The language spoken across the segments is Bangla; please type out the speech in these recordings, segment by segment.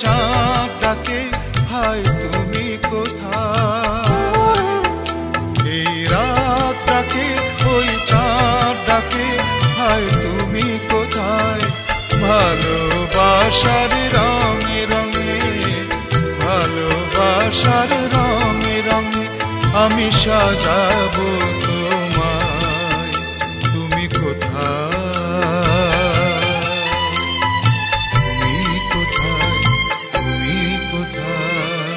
চাঁদ ডাকে হাই তুমি কোথায়? এই রাত ডাকে ওই চাঁদ ডাকে হাই তুমি কোথায়? ভালোবাসার রঙে রঙে, ভালোবাসার রঙে রঙে আমি সাজাবো তোমায়। তুমি কোথায়? তুমি কোথায়? তুমি কোথায়?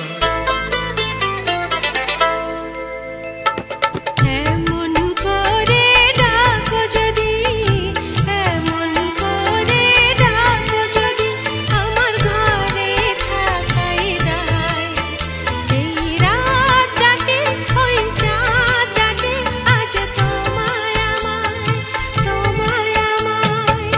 এমন করে ডাকো যদি, এমন করে ডাকো যদি আমার ঘরে থাকাই যায়। এই রাত ডাকে ওই চাঁদ ডাকে আজ তোমায় আমায়, তোমায় আমায়।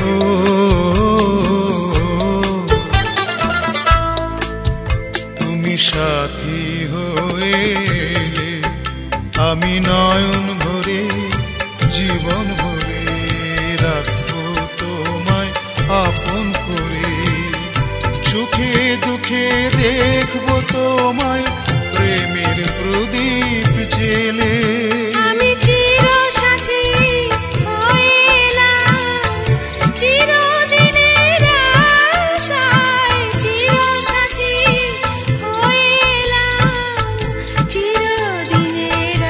ও তুমি সাথী হয়ে এলে, আমি নয়ন ভরে জীবন ভরে রাখবো তোমায় আপন করে। সুখে দুঃখে দেখবো তোমায় প্রেমের প্রদীপ জেলে। আমি চিরসাথী হয়ে এলাম চিরদিনের আশায়, চিরসাথী হয়ে এলাম চিরদিনের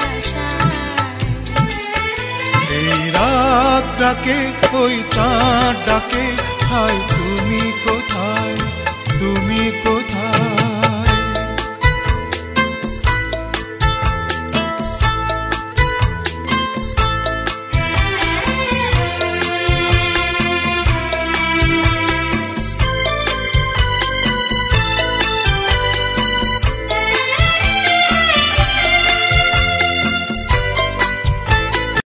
আশায়। এই রাত ডাকে ওই চাঁদ ডাকে হাই তুমি কোথায়? তুমি কোথায়?